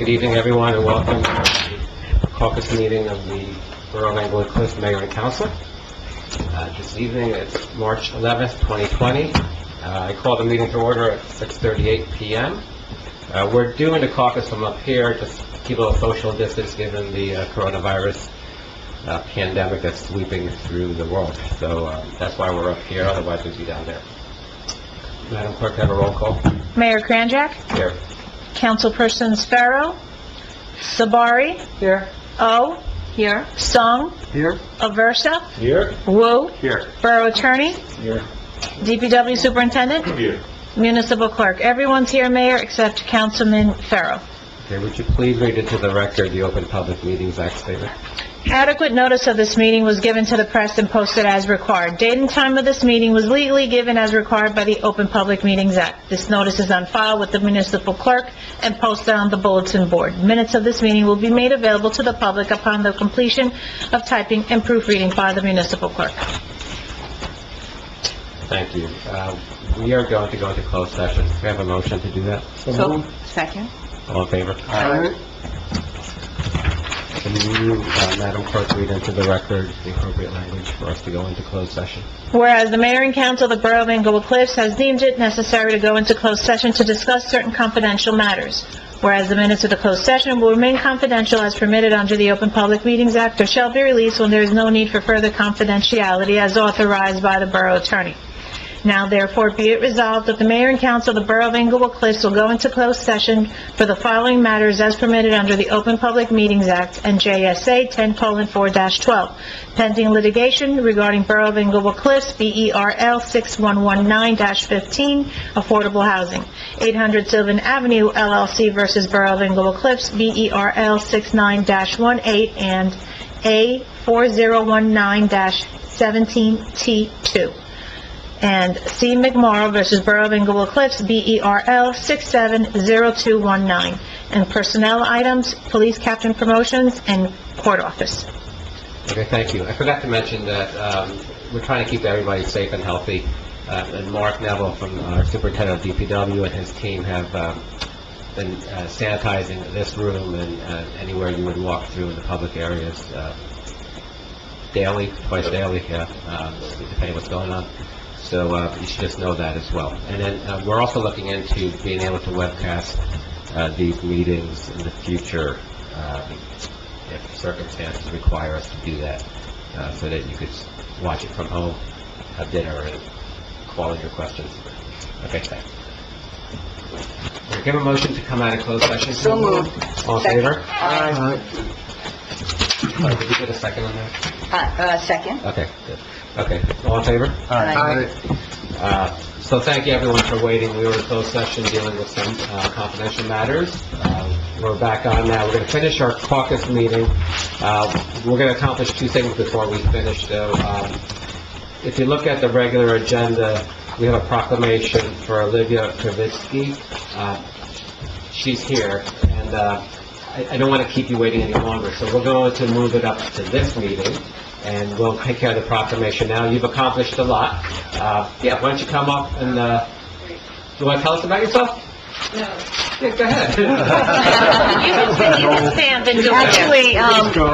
Good evening, everyone, and welcome to the caucus meeting of the Borough of Englewood Cliffs Mayor and Council. This evening, it's March 11th, 2020. I call the meeting to order at 6:38 p.m. We're doing the caucus from up here, just keep a little social distance given the coronavirus pandemic that's sweeping through the world. So that's why we're up here, otherwise we'd be down there. Madam Clerk, have a roll call. Mayor Kranjak, Here. Councilpersons Farrow, Sabari, Here. O, here, Song, Here. Aversa, Here. Wu, Here. Borough Attorney, Here. DPW Superintendent, Here. Municipal Clerk. Everyone's here, Mayor, except Councilman Farrow. Okay, would you please read into the record the Open Public Meetings Act statement? Adequate notice of this meeting was given to the press and posted as required. Date and time of this meeting was legally given as required by the Open Public Meetings Act. This notice is on file with the municipal clerk and posted on the bulletin board. Minutes of this meeting will be made available to the public upon the completion of typing and proofreading by the municipal clerk. Thank you. We are going to go into closed session. Do we have a motion to do that? So, second. All in favor? Aye. Can you, Madam Clerk, read into the record the appropriate language for us to go into closed session? Whereas the mayor and council of the Borough of Englewood Cliffs has deemed it necessary to go into closed session to discuss certain confidential matters. Whereas the minutes of the closed session will remain confidential as permitted under the Open Public Meetings Act, or shall be released when there is no need for further confidentiality as authorized by the borough attorney. Now therefore be it resolved that the mayor and council of the Borough of Englewood Cliffs will go into closed session for the following matters as permitted under the Open Public Meetings Act and JSA 10:4-12. Pending litigation regarding Borough of Englewood Cliffs, BERL 6119-15, affordable housing. 800 Sylvan Avenue LLC versus Borough of Englewood Cliffs, BERL 69-18 and A 4019-17T2. And C. McMorrow versus Borough of Englewood Cliffs, BERL 670219. And personnel items, police captain promotions, and court office. Okay, thank you. I forgot to mention that we're trying to keep everybody safe and healthy. And Mark Neville from our superintendent of DPW and his team have been sanitizing this room and anywhere you would walk through in the public areas daily, twice daily, depending what's going on. So you should just know that as well. And then we're also looking into being able to webcast these meetings in the future if circumstances require us to do that, so that you could watch it from home, have dinner, and call in your questions. Okay, thanks. We'll give a motion to come out of closed session. So moved. All in favor? Aye. Did you get a second on that? Second. Okay, good. Okay, all in favor? Aye. So thank you, everyone, for waiting. We were in closed session dealing with some confidential matters. We're back on now. We're going to finish our caucus meeting. We're going to accomplish two things before we finish, though. If you look at the regular agenda, we have a proclamation for Olivia Kravitsky. She's here, and I don't want to keep you waiting any longer, so we're going to move it up to this meeting, and we'll take care of the proclamation now. You've accomplished a lot. Yeah, why don't you come up and, you want to tell us about yourself? No. Yeah, go ahead. You can stand and do it. Actually,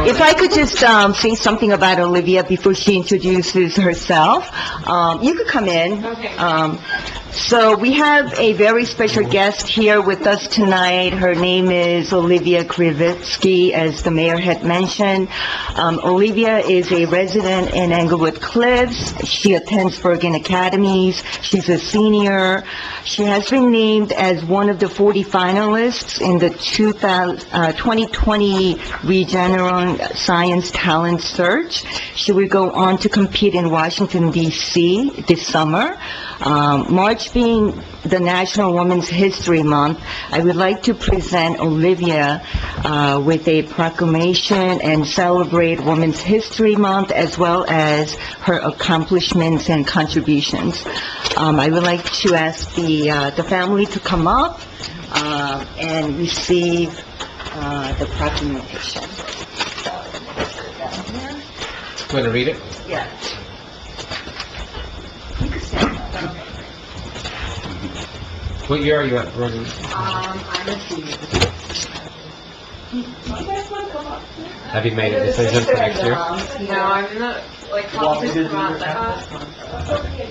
if I could just say something about Olivia before she introduces herself. You could come in. Okay. So we have a very special guest here with us tonight. Her name is Olivia Kravitsky, as the mayor had mentioned. Olivia is a resident in Englewood Cliffs. She attends Bergen Academies. She's a senior. She has been named as one of the 40 finalists in the 2020 Regeneron Science Talent Search. She will go on to compete in Washington, D.C. this summer. March being the National Women's History Month, I would like to present Olivia with a proclamation and celebrate Women's History Month as well as her accomplishments and contributions. I would like to ask the family to come up and receive the proclamation. You want to read it? Yeah. You can stand up. What year are you at, Rosie? I'm a senior. Have you made a decision for next year? No, I'm in the, like, process about that.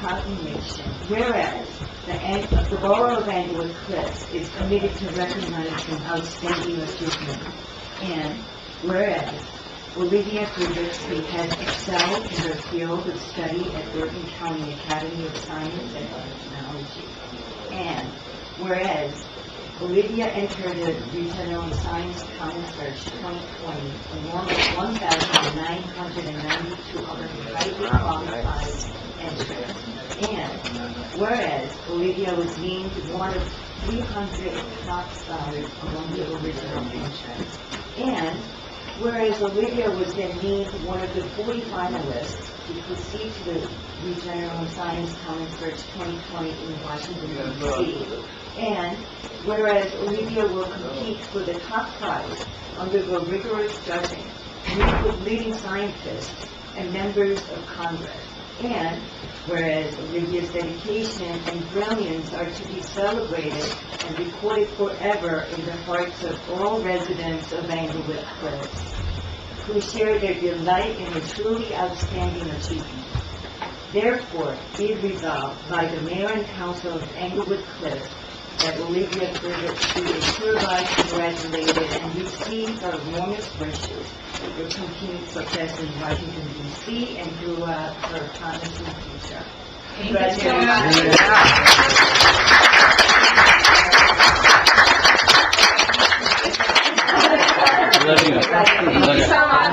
Proclamation. Whereas the Borough of Englewood Cliffs is committed to recognizing outstanding achievement, and whereas Olivia Krivitsky has excelled in her field of study at Bergen County Academy of Science and Technology, and whereas Olivia entered the Regional Science Talent Search 2020 along with 1,992 other highly qualified entrants. And whereas Olivia was named one of 300 top scholars among the original entrants. And whereas Olivia was then named one of the 40 finalists to proceed to the Regional Science Talent Search 2020 in Washington, D.C. And whereas Olivia will compete for the top prize, undergo rigorous judging, meet with leading scientists and members of Congress. And whereas Olivia's dedication and brilliance are to be celebrated and recorded forever in the hearts of all residents of Englewood Cliffs, who share their delight in a truly outstanding achievement. Therefore, be it resolved by the Mayor and Council of Englewood Cliffs that Olivia Krivitsky is hereby congratulated and receives our warmest wishes for continued success in Washington, D.C. and throughout her promising future. Congratulations.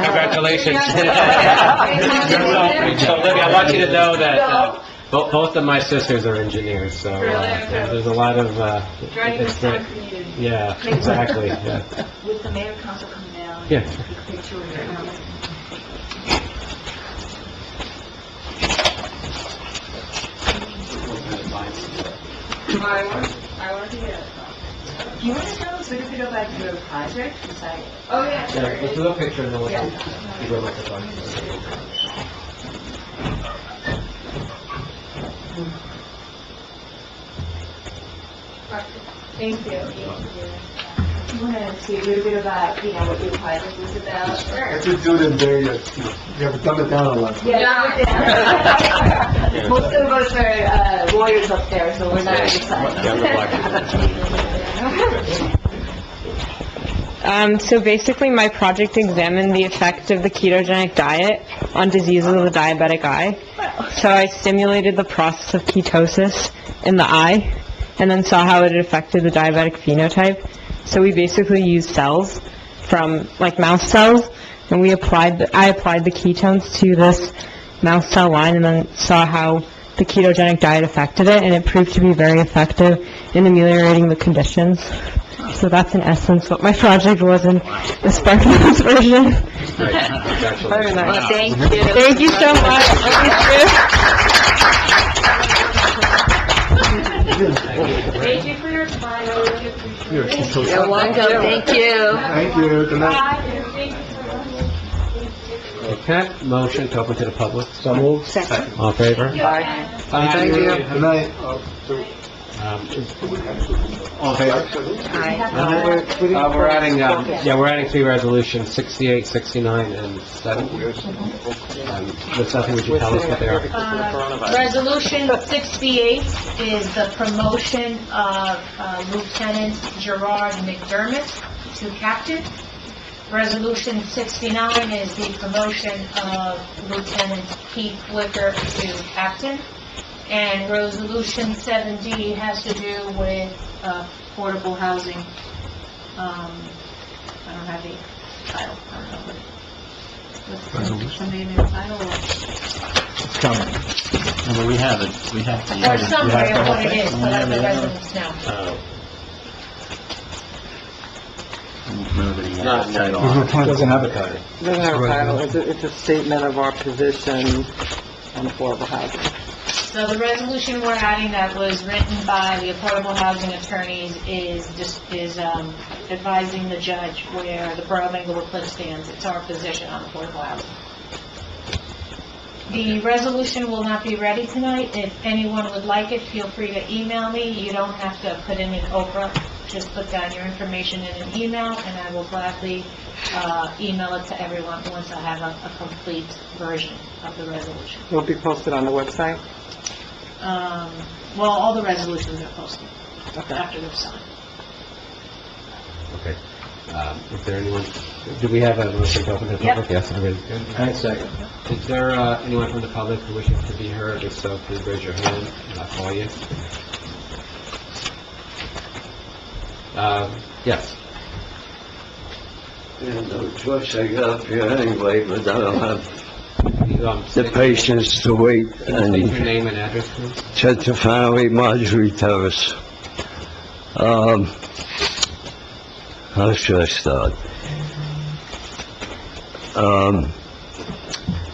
Congratulations. So, Olivia, I want you to know that both of my sisters are engineers, so there's a lot of... it's great. Yeah, exactly. Yeah. With the mayor and council come down, Yeah. take a picture with your helmet. I want to get it. Do you want to tell us a little bit about your project? Oh, yeah, Yeah, sure. let's do a picture and then we'll go with the phone. Thank you. Do you want to say a little bit about, what your project was about? Sure. Let's just do it in very, you have to dumb it down a lot. Yeah. Most of us are lawyers up there, so we're not excited. So basically, my project examined the effect of the ketogenic diet on diseases of the diabetic eye. So I simulated the process of ketosis in the eye, and then saw how it affected the diabetic phenotype. So we basically used cells from, like, mouse cells, and I applied the ketones to this mouse cell line, and then saw how the ketogenic diet affected it, and it proved to be very effective in ameliorating the conditions. So that's in essence what my project was in the Sparkles version. Great. Congratulations. Very nice. Thank you. Thank you so much. Thank you for your time. I really appreciate You're it. so You're welcome. Thank you. Thank you. Good night. Thank you so much. Okay, motion to open to the public. So moved. Second. All in favor? Thank you. Good night. All in favor? We're adding, we're adding 3 resolutions, 68, 69, and 70. Ms. Duffy, would you tell us what they are? Resolution 68 is the promotion of Lieutenant Gerard McDermott to captain. Resolution 69 is the promotion of Lieutenant Keith Flicker to captain. And Resolution 70 has to do with affordable housing. I don't have the title. I don't know what somebody knew the title or... It's coming. No, but we have it. We have the... Or summary of what it is, so that the residents know. Nobody has Not- the title. Doesn't have a title. Doesn't have a title, it's a statement of our position on affordable housing. So the resolution we're adding that was written by the affordable housing attorneys is advising the judge where the Borough of Englewood Cliffs stands. It's our position on affordable housing. The resolution will not be ready tonight. If anyone would like it, feel free to email me. You don't have to put in an Oprah. Just put down your information in an email, and I will gladly email it to everyone once I have a complete version of the resolution. Will be posted on the website? Well, all the resolutions are posted after they're signed. Okay. Is there anyone, do we have a motion to open to the public? Yep. Yes, everybody's good. And second. Is there anyone from the public who wishes to be heard? If so, please raise your hand and I'll call you. Yes. No choice I got up here anyway, but I don't have You, the state- patience to wait Can you state your and name and address, please? Chester Family, Marjorie Terrace. How should I start?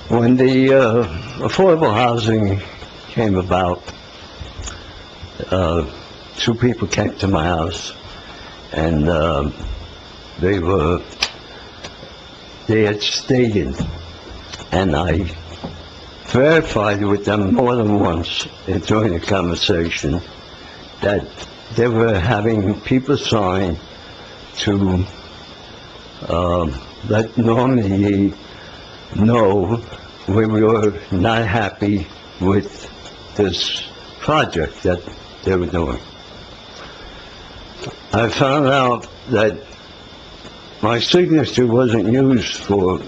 When the affordable housing came about, two people came to my house, and they had stated, and I verified with them more than once during the conversation, that they were having people sign to let Normandy know we were not happy with this project that they were doing. I found out that my signature wasn't used for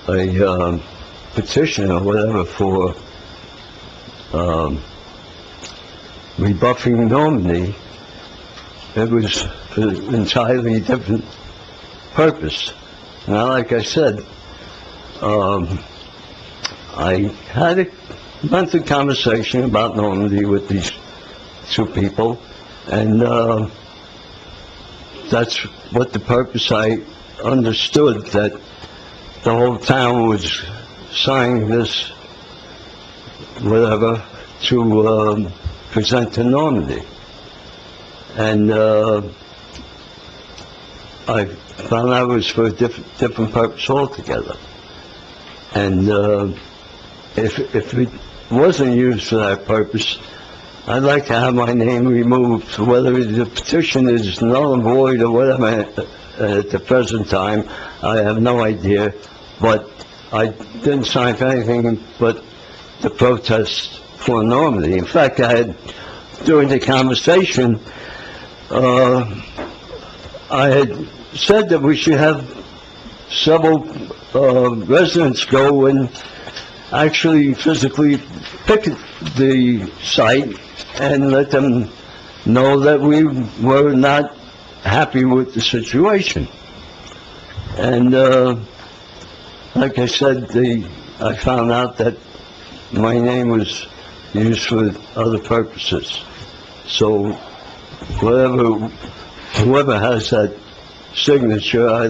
a petition or whatever for rebuffing Normandy. It was for an entirely different purpose. Now, like I said, I had a monthly conversation about Normandy with these two people, and that's what the purpose I understood, that the whole town was signing this, whatever, to present to Normandy. And I found out it was for a different purpose altogether. And if it wasn't used for that purpose, I'd like to have my name removed, whether the petition is null and void or whatever at the present time, I have no idea, but I didn't sign for anything but the protest for Normandy. In fact, I had, during the conversation, I had said that we should have several residents go and actually physically picket the site and let them know that we were not happy with the situation. And like I said, I found out that my name was used for other purposes. So whoever has that signature, I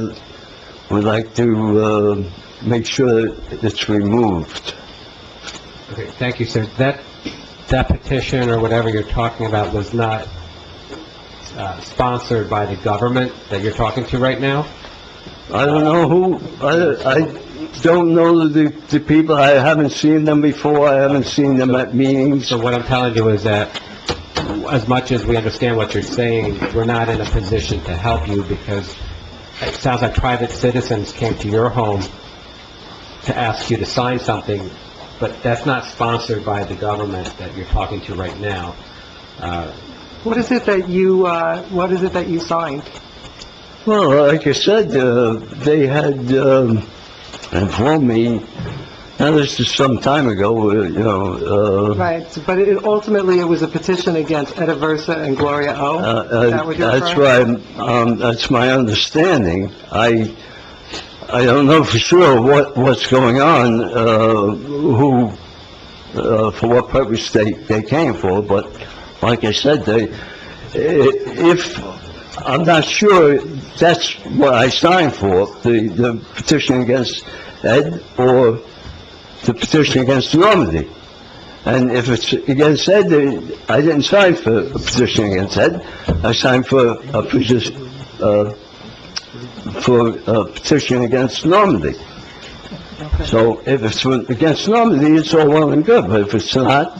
would like to make sure that it's removed. Okay, thank you, sir. That petition or whatever you're talking about was not sponsored by the government that you're talking to right now? I don't know who, I don't know the people, I haven't seen them before, I haven't seen them at meetings. So what I'm telling you is that, as much as we understand what you're saying, we're not in a position to help you because it sounds like private citizens came to your home to ask you to sign something, but that's not sponsored by the government that you're talking to right now. What is it that you signed? Well, like I said, they had informed me, now this is some time ago, Right, but ultimately it was a petition against Etta Versa and Gloria O? Is that what you're that's referring to? right, that's my understanding. I don't know for sure what's going on, who, for what purpose they came for, but like I said, I'm not sure that's what I signed for, the petition against Ed or the petition against Normandy. And if it's against Ed, I didn't sign for a petition against Ed. I signed for a petition against Normandy. So if it's against Normandy, it's all well and good, but if it's not,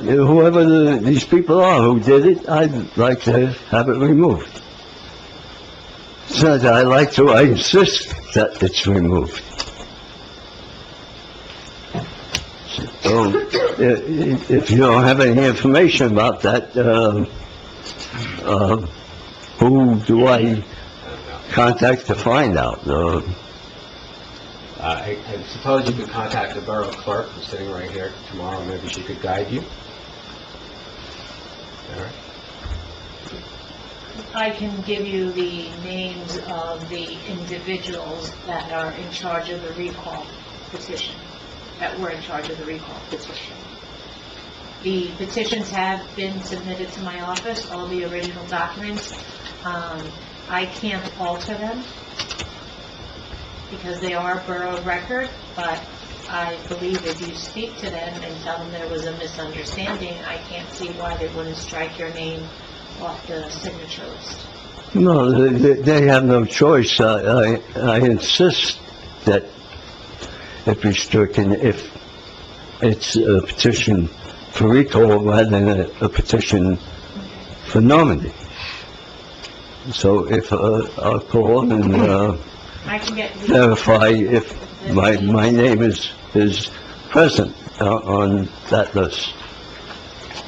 whoever these people are who did it, I'd like to have it removed. It's not that I like to, I insist that it's removed. So, if you don't have any information about that, who do I contact to find out? I suppose you could contact the borough clerk, who's sitting right here tomorrow, maybe she could guide you. All right. I can give you the names of the individuals that are in charge of the recall petition, that were in charge of the recall petition. The petitions have been submitted to my office, all the original documents. I can't alter them because they are borough record, but I believe if you speak to them and tell them there was a misunderstanding, I can't see why they wouldn't strike your name off the signature list. No, they have no choice. I insist that it be stricken if it's a petition for recall rather than a petition for Normandy. So if, I'll call and, I can get verify if my name is present on that list.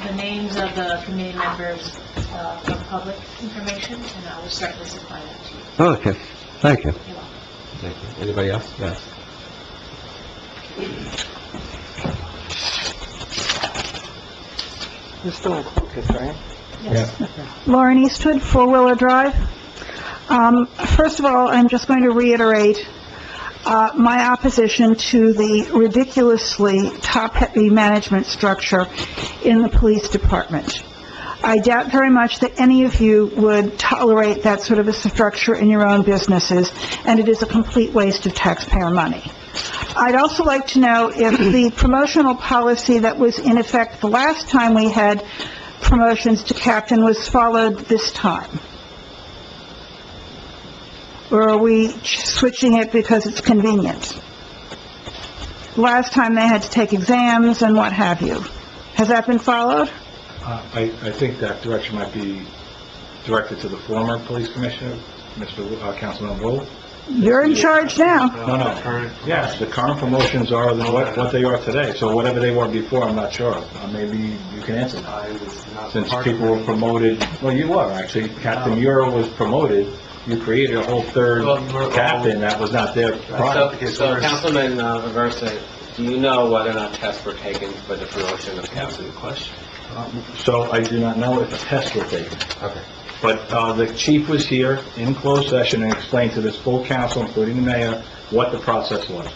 the names of the committee members for public information, and I will certainly supply that to you. Okay, thank you. You're welcome. Thank you. Anybody else? Yes. You're still in caucus, right? Lauren Eastwood, Four Wheeler Drive. First of all, I'm just going to reiterate my opposition to the ridiculously top-heavy management structure in the police department. I doubt very much that any of you would tolerate that sort of a structure in your own businesses, and it is a complete waste of taxpayer money. I'd also like to know if the promotional policy that was in effect the last time we had promotions to captain was followed this time. Or are we switching it because it's convenient? Last time they had to take exams and what have you. Has that been followed? I think that direction might be directed to the former police commissioner, Mr. Councilman Wu. You're in charge now. No. Yes, the current promotions are what they are today, so whatever they were before, I'm not sure. Maybe you can answer that. Since people were promoted, well, you were, actually. Captain Mura was promoted. You created a whole third captain that was not there prior. So Councilman Aversa, do you know whether or not tests were taken for the promotion of captain in question? So I do not know if a test were taken. Okay. But the chief was here in closed session and explained to this full council, including the mayor, what the process was.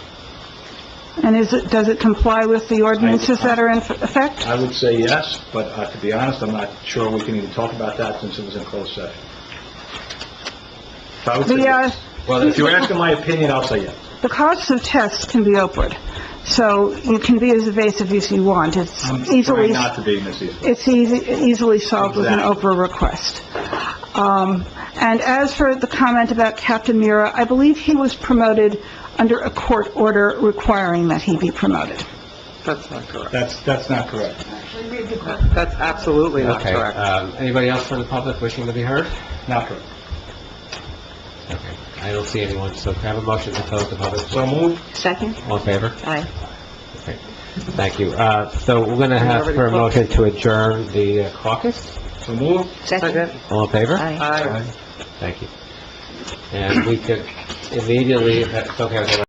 And does it comply with the ordinances that are in effect? I would say yes, but to be honest, I'm not sure we can even talk about that since it was in closed session. So I would say yes. Well, if you're asking my opinion, I'll say yes. The costs of tests can be Oprah'd, so you can be as evasive as you want. It's I'm easily... trying not to be, Ms. Eastwood. It's easily solved with an Exactly. Oprah request. And as for the comment about Captain Mura, I believe he was promoted under a court order requiring that he be promoted. That's not correct. That's not correct. That's absolutely not Okay. correct. Anybody else from the public wishing to be heard? Not correct. Okay. I don't see anyone, so can I have a motion to close the public? So moved. Second? All in favor? Aye. Okay. Thank you. So we're going to have for a motion to adjourn the caucus. So moved. Second. All in favor? Aye. Aye. Thank you. And we could immediately, if that's okay with everyone,